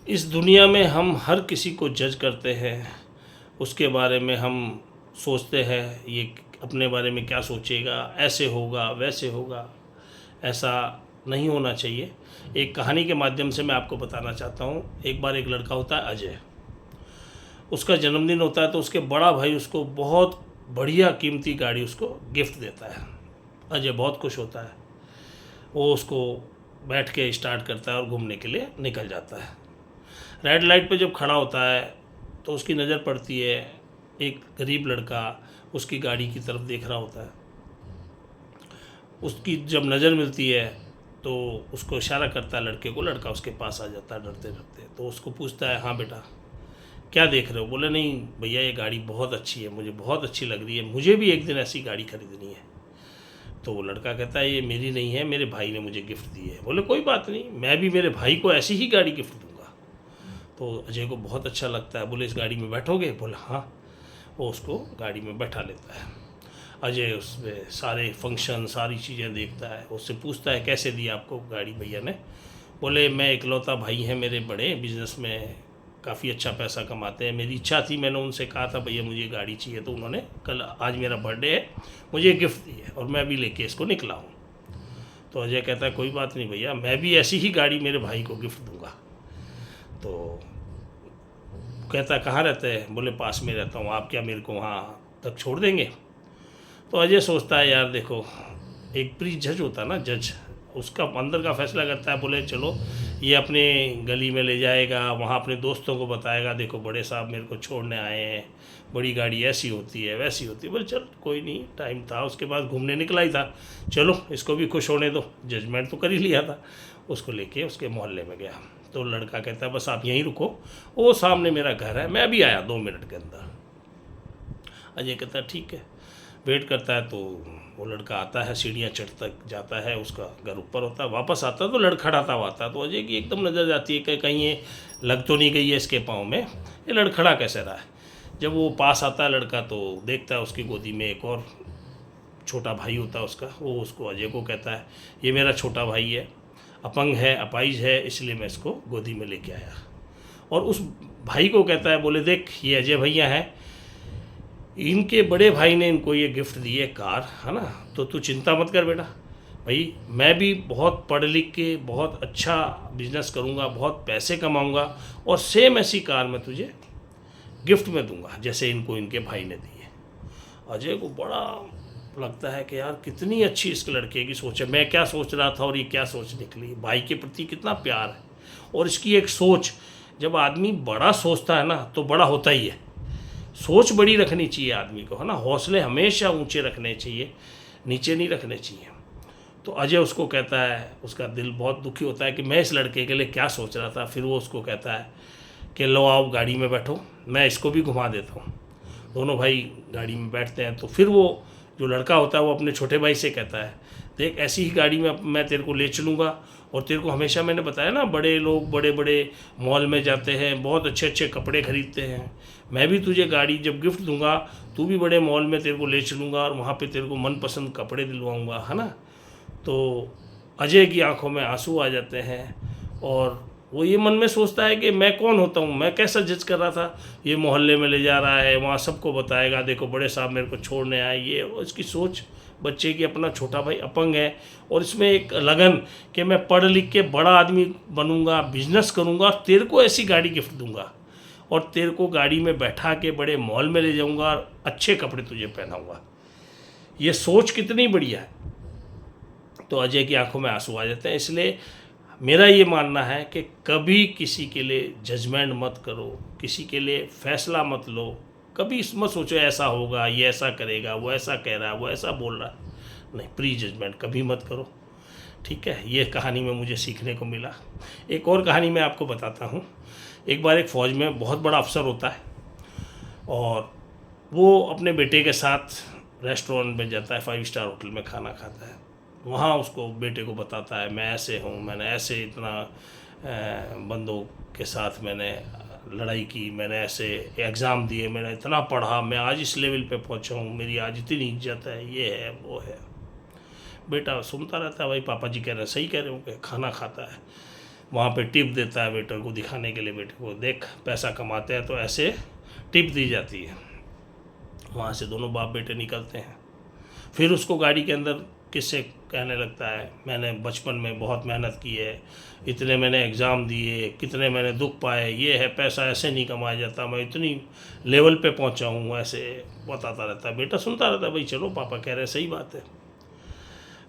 इस दुनिया में हम हर किसी को जज करते हैं, उसके बारे में हम सोचते हैं ये अपने बारे में क्या सोचेगा, ऐसे होगा वैसे होगा। ऐसा नहीं होना चाहिए। एक कहानी के माध्यम से मैं आपको बताना चाहता हूँ। एक बार एक लड़का होता है अजय, उसका जन्मदिन होता है तो उसके बड़ा भाई उसको बहुत बढ़िया कीमती गाड़ी उसको गिफ्ट देता है। अजय बहुत खुश होता है, वो उसको बैठ के स्टार्ट करता है और घूमने के लिए निकल जाता है। रेड लाइट पे जब खड़ा होता है तो उसकी नज़र पड़ती है, एक गरीब लड़का उसकी गाड़ी की तरफ देख रहा होता है। उसकी जब नज़र मिलती है तो उसको इशारा करता है लड़के को, लड़का उसके पास आ जाता है डरते डरते। तो उसको पूछता है, हाँ बेटा क्या देख रहे हो? बोले, नहीं भैया ये गाड़ी बहुत अच्छी है, मुझे बहुत अच्छी लग रही है, मुझे भी एक दिन ऐसी गाड़ी खरीदनी है। तो वो लड़का कहता है, ये मेरी नहीं है, मेरे भाई ने मुझे गिफ्ट दी है। बोले, कोई बात नहीं, मैं भी मेरे भाई को ऐसी ही गाड़ी गिफ्ट दूंगा। तो अजय को बहुत अच्छा लगता है। बोले, इस गाड़ी में बैठोगे? बोले हाँ। वो उसको गाड़ी में बैठा लेता है। अजय उसमें सारे फंक्शन सारी चीज़ें देखता है। उससे पूछता है, कैसे दी आपको गाड़ी भैया ने? बोले, मैं इकलौता भाई हैं, मेरे बड़े बिजनेस में काफ़ी अच्छा पैसा कमाते हैं, मेरी इच्छा थी, मैंने उनसे कहा था भैया मुझे गाड़ी चाहिए, तो उन्होंने कल, आज मेरा बर्थडे है, मुझे गिफ्ट दी है और मैं अभी लेके इसको निकला हूँ। तो अजय कहता है, कोई बात नहीं भैया, मैं भी ऐसी ही गाड़ी मेरे भाई को गिफ्ट दूंगा। तो कहता है, कहाँ रहते हैं? बोले, पास में रहता हूँ, आप क्या मेरे को वहाँ तक छोड़ देंगे? तो अजय सोचता है, यार देखो, एक प्री जज होता है ना, जज उसका अंदर का फैसला करता है। बोले, चलो ये अपने गली में ले जाएगा, वहाँ अपने दोस्तों को बताएगा, देखो बड़े साहब मेरे को छोड़ने आए हैं, बड़ी गाड़ी ऐसी होती है वैसी होती है। बोले, चल कोई नहीं, टाइम था, उसके बाद घूमने निकला ही था, चलो इसको भी खुश होने दो, जजमेंट तो कर ही लिया था। उसको लेके उसके मोहल्ले में गया। तो लड़का कहता है, बस आप यहीं रुको, वो सामने मेरा घर है, मैं अभी आया 2 मिनट के अंदर। अजय कहता है, ठीक है। वेट करता है तो वो लड़का आता है, सीढ़ियाँ चढ़ता जाता है, उसका घर ऊपर होता है, वापस आता है तो लड़खड़ाता हुआ आता है। तो अजय की एकदम नज़र जाती है कि कहीं ये लग तो नहीं गई है इसके पाँव में, ये लड़खड़ा कैसे रहा है। जब वो पास आता है लड़का तो देखता है उसकी गोदी में एक और छोटा भाई होता है उसका। वो उसको, अजय को कहता है, ये मेरा छोटा भाई है, अपंग है, अपाइज है, इसलिए मैं इसको गोदी में लेके आया। और उस भाई को कहता है, बोले देख ये अजय भैया हैं, इनके बड़े भाई ने इनको ये गिफ्ट दी है कार, है ना, तो तू चिंता मत कर बेटा, भाई मैं भी बहुत पढ़ लिख के बहुत अच्छा बिजनेस करूँगा, बहुत पैसे कमाऊँगा और सेम ऐसी कार मैं तुझे गिफ्ट में दूंगा जैसे इनको इनके भाई ने दी है। अजय को बड़ा लगता है कि यार कितनी अच्छी इस लड़के की सोच है, मैं क्या सोच रहा था और ये क्या सोच निकली, भाई के प्रति कितना प्यार है। और इसकी एक सोच, जब आदमी बड़ा सोचता है ना तो बड़ा होता ही है। सोच बड़ी रखनी चाहिए आदमी को, है ना, हौसले हमेशा ऊंचे रखने चाहिए, नीचे नहीं रखने चाहिए। तो अजय उसको कहता है, उसका दिल बहुत दुखी होता है कि मैं इस लड़के के लिए क्या सोच रहा था। फिर वो उसको कहता है कि लो आओ गाड़ी में बैठो, मैं इसको भी घुमा देता हूँ। दोनों भाई गाड़ी में बैठते हैं। तो फिर वो जो लड़का होता है वो अपने छोटे भाई से कहता है, देख ऐसी ही गाड़ी में मैं तेरे को ले चलूँगा, और तेरे को हमेशा मैंने बताया ना, बड़े लोग बड़े बड़े मॉल में जाते हैं, बहुत अच्छे अच्छे कपड़े खरीदते हैं, मैं भी तुझे गाड़ी जब गिफ्ट दूंगा, तू भी बड़े मॉल में तेरे को ले चलूँगा और वहाँ पे तेरे को मनपसंद कपड़े दिलवाऊँगा, है ना। तो अजय की आंखों में आंसू आ जाते हैं और वो ये मन में सोचता है कि मैं कौन होता हूँ, मैं कैसा जज कर रहा था, ये मोहल्ले में ले जा रहा है, वहाँ सबको बताएगा, देखो बड़े साहब मेरे को छोड़ने आए। ये इसकी सोच बच्चे की, अपना छोटा भाई अपंग है और इसमें एक लगन कि मैं पढ़ लिख के बड़ा आदमी बनूंगा, बिजनेस करूंगा, तेरे को ऐसी गाड़ी गिफ्ट दूंगा और तेरे को गाड़ी में बैठा के बड़े मॉल में ले जाऊंगा और अच्छे कपड़े तुझे पहनाऊंगा। ये सोच कितनी बढ़िया है। तो अजय की आंखों में आंसू आ जाते हैं। इसलिए मेरा ये मानना है कि कभी किसी के लिए जजमेंट मत करो, किसी के लिए फैसला मत लो, कभी मत सोचो ऐसा होगा, ये ऐसा करेगा, वो ऐसा कह रहा है, वो ऐसा बोल रहा है, नहीं, प्री जजमेंट कभी मत करो, ठीक है। ये कहानी में मुझे सीखने को मिला। एक और कहानी मैं आपको बताता हूँ। एक बार एक फ़ौज में बहुत बड़ा अफसर होता है और वो अपने बेटे के साथ रेस्टोरेंट में जाता है, 5 स्टार होटल में खाना खाता है। वहाँ उसको बेटे को बताता है, मैं ऐसे हूँ, मैंने ऐसे इतना बंदों के साथ मैंने लड़ाई की, मैंने ऐसे एग्ज़ाम दिए, मैंने इतना पढ़ा, मैं आज इस लेवल पे पहुँचा हूँ, मेरी आज इतनी इज्जत है, ये है वो है। बेटा सुनता रहता है, भाई पापा जी कह रहे हैं, सही कह रहे होंगे, खाना खाता है। वहाँ पे टिप देता है वेटर को, दिखाने के लिए बेटे को, देख पैसा कमाते हैं तो ऐसे टिप दी जाती है। वहाँ से दोनों बाप बेटे निकलते हैं। फिर उसको गाड़ी के अंदर किससे कहने लगता है, मैंने बचपन में बहुत मेहनत की है, इतने मैंने एग्ज़ाम दिए, कितने मैंने दुख पाए, ये है पैसा ऐसे नहीं कमाया जाता, मैं इतनी लेवल पे पहुंचा हूँ, ऐसे बताता रहता है। बेटा सुनता रहता है, भाई चलो पापा कह रहे हैं सही बात है।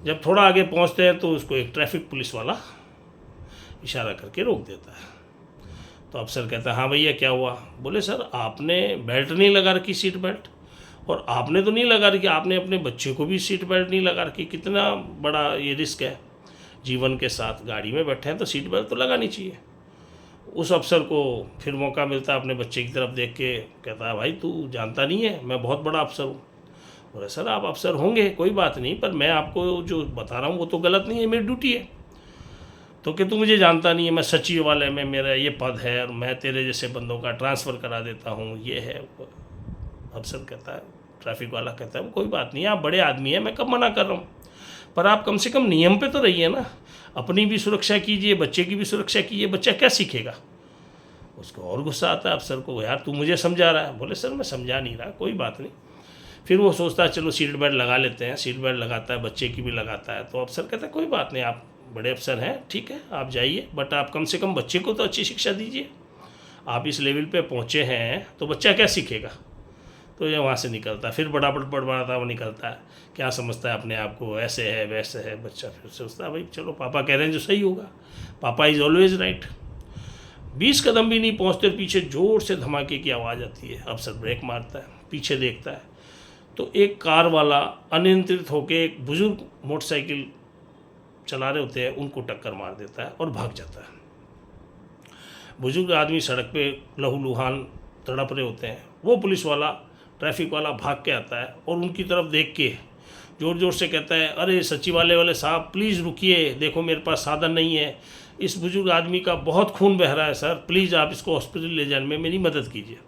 जब थोड़ा आगे पहुंचते हैं तो उसको एक ट्रैफिक पुलिस वाला इशारा करके रोक देता है। तो अफसर कहता है, हाँ भैया क्या हुआ? बोले सर आपने बेल्ट नहीं लगा रखी, सीट बेल्ट, और आपने तो नहीं लगा रखी, आपने अपने बच्चे को भी सीट बेल्ट नहीं लगा रखी, कितना बड़ा ये रिस्क है जीवन के साथ, गाड़ी में बैठे हैं तो सीट बेल्ट तो लगानी चाहिए। उस अफसर को फिर मौका मिलता है अपने बच्चे की तरफ देख के, कहता है भाई तू जानता नहीं है मैं बहुत बड़ा अफसर हूँ। बोले सर आप अफसर होंगे कोई बात नहीं, पर मैं आपको जो बता रहा हूँ वो तो गलत नहीं है, मेरी ड्यूटी है। तो कि तू मुझे जानता नहीं है, मैं सचिव वाले में मेरा ये पद है और मैं तेरे जैसे बंदों का ट्रांसफ़र करा देता हूँ, ये है। अफसर कहता है, ट्रैफिक वाला कहता है कोई बात नहीं, आप बड़े आदमी हैं, मैं कब मना कर रहा हूँ, पर आप कम से कम नियम पे तो रहिए ना, अपनी भी सुरक्षा कीजिए, बच्चे की भी सुरक्षा कीजिए, बच्चा क्या सीखेगा। उसको और गुस्सा आता है अफसर को, यार तू मुझे समझा रहा है। बोले सर मैं समझा नहीं रहा, कोई बात नहीं। फिर वो सोचता है चलो सीट बेल्ट लगा लेते हैं, सीट बेल्ट लगाता है, बच्चे की भी लगाता है। तो अफसर कहता है कोई बात नहीं, आप बड़े अफसर हैं, ठीक है आप जाइए, बट आप कम से कम बच्चे को तो अच्छी शिक्षा दीजिए, आप इस लेवल पे पहुँचे हैं तो बच्चा क्या सीखेगा। तो ये वहाँ से निकलता है, फिर बड़ाता वो निकलता है, क्या समझता है अपने आप को, ऐसे है वैसे है। बच्चा फिर सोचता है भाई चलो पापा कह रहे हैं जो सही होगा, पापा इज़ ऑलवेज राइट। 20 कदम भी नहीं पहुँचते पीछे जोर से धमाके की आवाज़ आती है। अफसर ब्रेक मारता है, पीछे देखता है तो एक कार वाला अनियंत्रित होकर एक बुजुर्ग मोटरसाइकिल चला रहे होते हैं उनको टक्कर मार देता है और भाग जाता है। बुजुर्ग आदमी सड़क पे लहूलुहान तड़प रहे होते हैं। वो पुलिस वाला, ट्रैफिक वाला भाग के आता है और उनकी तरफ देख के ज़ोर ज़ोर से कहता है, अरे सचिवालय वाले साहब प्लीज़ रुकिए, देखो मेरे पास साधन नहीं है, इस बुजुर्ग आदमी का बहुत खून बह रहा है सर, प्लीज़ आप इसको हॉस्पिटल ले जाने में मेरी मदद कीजिए।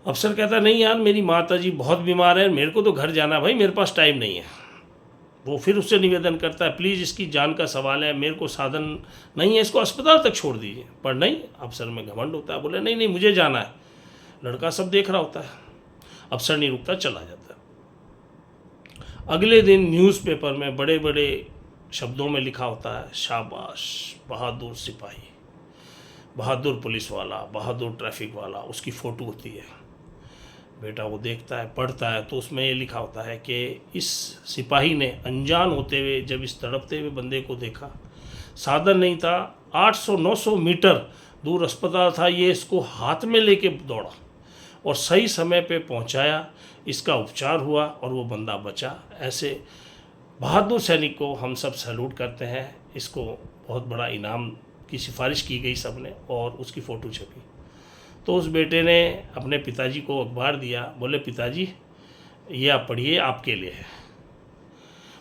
अफसर कहता है नहीं यार मेरी माता जी बहुत बीमार है, मेरे को तो घर जाना भाई, मेरे पास टाइम नहीं है। वो फिर उससे निवेदन करता है, प्लीज़ इसकी जान का सवाल है, मेरे को साधन नहीं है, इसको अस्पताल तक छोड़ दीजिए। पर नहीं, अफसर में घमंड होता है, बोले नहीं नहीं मुझे जाना है, लड़का सब देख रहा होता है। अफसर नहीं रुकता, चला जाता है। अगले दिन न्यूज़पेपर में बड़े बड़े शब्दों में लिखा होता है, शाबाश बहादुर सिपाही, बहादुर पुलिस वाला, बहादुर ट्रैफिक वाला, उसकी फ़ोटो होती है। बेटा वो देखता है, पढ़ता है तो उसमें ये लिखा होता है कि इस सिपाही ने अनजान होते हुए जब इस तड़पते हुए बंदे को देखा, साधन नहीं था, 800-900 मीटर दूर अस्पताल था, ये इसको हाथ में लेके दौड़ा और सही समय पे पहुंचाया, इसका उपचार हुआ और वो बंदा बचा। ऐसे बहादुर सैनिक को हम सब सैल्यूट करते हैं। इसको बहुत बड़ा इनाम की सिफारिश की गई सबने और उसकी फ़ोटो छपी। तो उस बेटे ने अपने पिताजी को अखबार दिया, बोले पिताजी ये आप पढ़िए, आपके लिए है।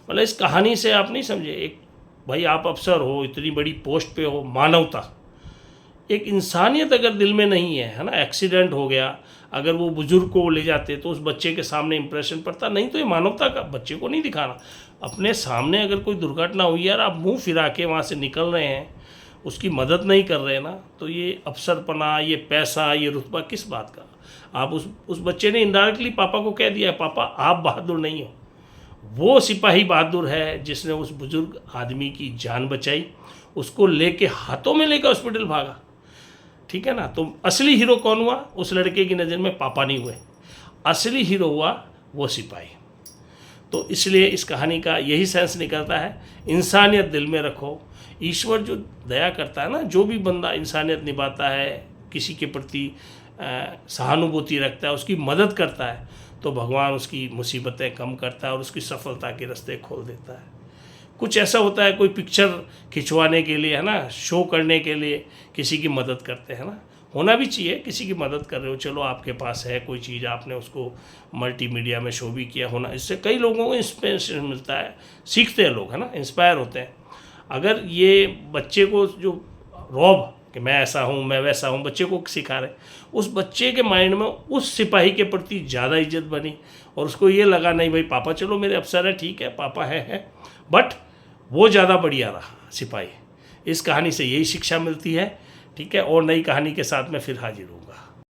मतलब इस कहानी से आप नहीं समझे, एक भाई आप अफसर हो, इतनी बड़ी पोस्ट पे हो, मानवता, एक इंसानियत अगर दिल में नहीं है ना, एक्सीडेंट हो गया, अगर वो बुजुर्ग को ले जाते तो उस बच्चे के सामने इंप्रेशन पड़ता नहीं, तो ये मानवता का, बच्चे को नहीं दिखाना। अपने सामने अगर कोई दुर्घटना हुई यार, आप मुंह फिरा के वहाँ से निकल रहे हैं, उसकी मदद नहीं कर रहे ना, तो ये अफसरपना, ये पैसा, ये रुतबा किस बात का। आप उस बच्चे ने इनडायरेक्टली पापा को कह दिया है, पापा आप बहादुर नहीं हो, वो सिपाही बहादुर है जिसने उस बुजुर्ग आदमी की जान बचाई, उसको लेके हाथों में लेकर हॉस्पिटल भागा। ठीक है ना। तो असली हीरो कौन हुआ? उस लड़के की नज़र में पापा नहीं हुए, असली हीरो हुआ वो सिपाही। तो इसलिए इस कहानी का यही सेंस निकलता है, इंसानियत दिल में रखो। ईश्वर जो दया करता है ना, जो भी बंदा इंसानियत निभाता है, किसी के प्रति सहानुभूति रखता है, उसकी मदद करता है, तो भगवान उसकी मुसीबतें कम करता है और उसकी सफलता के रास्ते खोल देता है। कुछ ऐसा होता है, कोई पिक्चर खिंचवाने के लिए है ना, शो करने के लिए किसी की मदद करते हैं ना, होना भी चाहिए, किसी की मदद कर रहे हो, चलो आपके पास है कोई चीज़, आपने उसको मल्टीमीडिया में शो भी किया, होना, इससे कई लोगों को इंस्पिरेशन मिलता है, सीखते हैं लोग, है ना, इंस्पायर होते हैं। अगर ये बच्चे को जो रौब कि मैं ऐसा हूँ, मैं वैसा हूँ, बच्चे को सिखा रहे, उस बच्चे के माइंड में उस सिपाही के प्रति ज़्यादा इज्जत बनी और उसको ये लगा नहीं भाई पापा चलो मेरे अफसर है, ठीक है पापा है, बट वो ज़्यादा बढ़िया रहा सिपाही, इस कहानी से यही शिक्षा मिलती है। ठीक है, और नई कहानी के साथ मैं फिर हाजिर हूँगा।